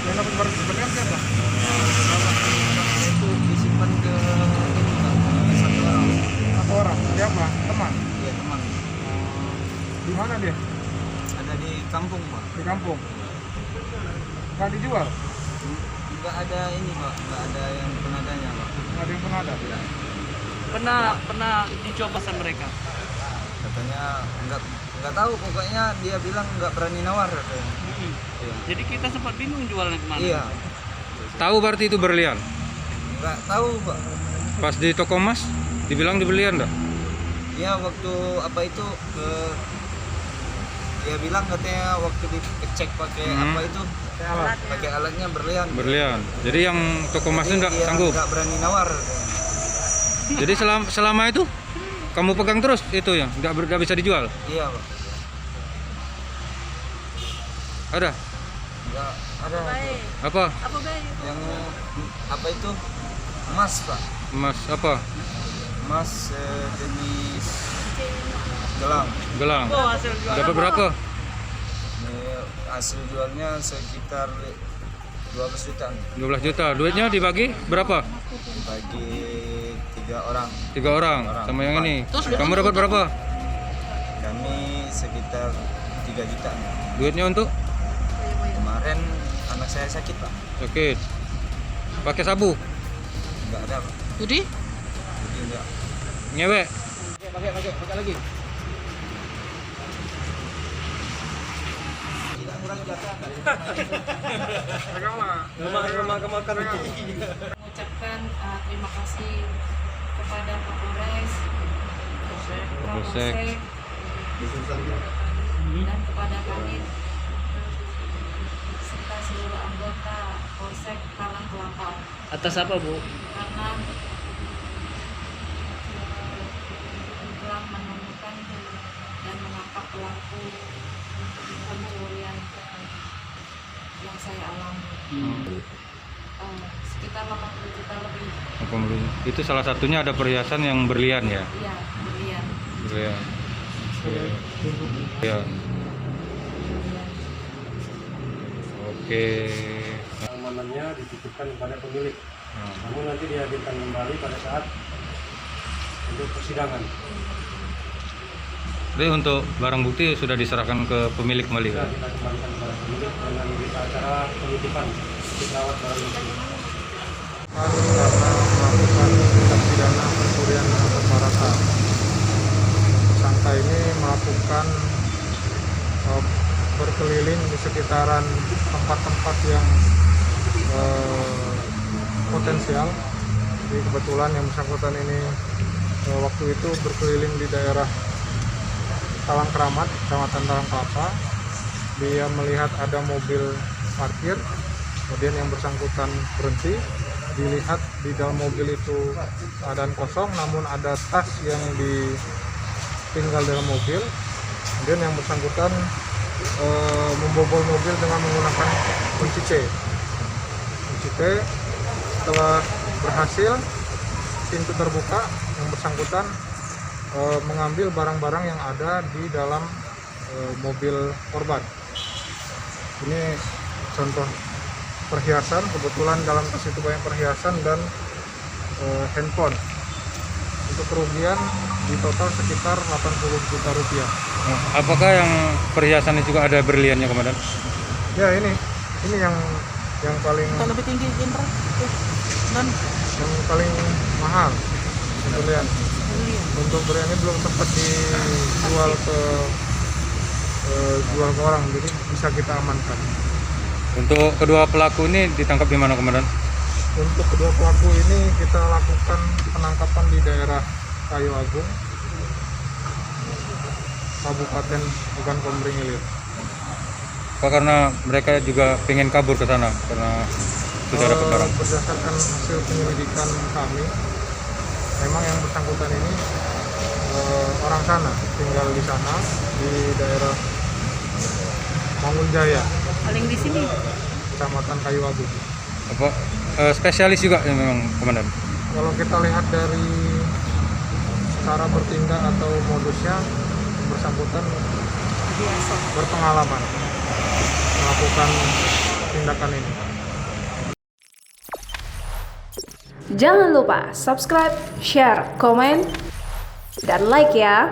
Yang dapat barang berlian siapa? Itu disimpan ke ini Pak, satu orang. Satu orang. Siapa? Teman. Iya teman. Di mana dia? Ada di kampung Pak. Di kampung. Nggak dijual? Nggak ada ini Pak, nggak ada yang penadanya Pak. Nggak ada yang pernah ada. Pernah dicoba sama mereka. Katanya nggak tahu, pokoknya dia bilang nggak berani nawar katanya. Iya. Jadi kita sempat bingung jualnya kemana. Iya. Tahu berarti itu berlian? Nggak tahu Pak. Pas di toko emas dibilang di berlian dah? Iya waktu apa itu ke dia bilang katanya waktu dicek pakai apa itu Alat. pakai alatnya berlian. Berlian. Jadi yang toko emas itu Jadi nggak dia sanggup. nggak berani nawar. Jadi selama itu kamu pegang terus itu ya, nggak bisa dijual. Iya Pak. Ada? Nggak Ada. Apa? yang apa itu emas Pak. Emas apa? Emas jenis gelang. Gelang. Oh, hasil jual. Dapat berapa? Ini hasil jualnya sekitar 12 juta nih. 12 juta. Duitnya dibagi berapa? Bagi 3 orang. 3 orang sama yang ini. Kamu dapat berapa? Kami sekitar 3 juta nih. Duitnya untuk Kemarin anak saya sakit Pak. sakit. Pakai sabu. Nggak ada Pak. Jadi Jadi enggak. Ngewek. Pakai lagi. Tidak kurang jatah. Peganglah. Kemakan. Mengucapkan terima kasih kepada Kapolres, Kapolsek. dan kepada Kanit serta seluruh anggota Polsek Kalang Kelapa atas apa, Bu? karena telah menemukan dan menangkap pelaku pencurian yang saya alami. Sekitar 80 juta lebih. Itu salah satunya ada perhiasan yang berlian ya. Iya, berlian. Berlian. Ya. Oke. Keamanannya dititipkan kepada pemilik. Nah, Namun nanti dihadirkan kembali pada saat untuk persidangan. Jadi untuk barang bukti sudah diserahkan ke pemilik kembali. Sudah Kan? kita kembalikan kepada pemilik dengan berita acara penitipan dirawat barang bukti. Karena melakukan tindak pidana pencurian dengan pemerasan. Tersangka ini melakukan berkeliling di sekitaran tempat-tempat yang potensial. Jadi kebetulan yang bersangkutan ini waktu itu berkeliling di daerah Talang Keramat, Kecamatan Talang Kelapa. Dia melihat ada mobil parkir, kemudian yang bersangkutan berhenti. Dilihat di dalam mobil itu keadaan kosong, namun ada tas yang ditinggal dalam mobil. Kemudian yang bersangkutan membobol mobil dengan menggunakan kunci C. Kunci C. Setelah berhasil, pintu terbuka, yang bersangkutan mengambil barang-barang yang ada di dalam mobil korban. Ini contoh perhiasan, kebetulan dalam tas itu banyak perhiasan dan handphone. Untuk kerugian di total sekitar 80 juta rupiah. Apakah yang perhiasan itu juga ada berliannya, Komandan? Ya ini yang paling Lebih tinggi, Jenderal. Dan yang paling mahal berlian. Untuk berlian ini belum sempat dijual ke jual ke orang, jadi bisa kita amankan. Untuk kedua pelaku ini ditangkap di mana, Komandan? Untuk kedua pelaku ini kita lakukan penangkapan di daerah Kayu Agung, Kabupaten Bukan Komering Ilir. Apa karena mereka juga pengen kabur ke sana karena sudah dapat barang? Berdasarkan hasil penyelidikan kami, memang yang bersangkutan ini orang sana, tinggal di sana di daerah Mangunjaya, paling di sini. Kecamatan Kayu Agung. Apa spesialis juga ya memang, Komandan? Kalau kita lihat dari cara bertindak atau modusnya, yang bersangkutan berpengalaman melakukan tindakan ini. Jangan lupa subscribe, share, komen, dan like ya.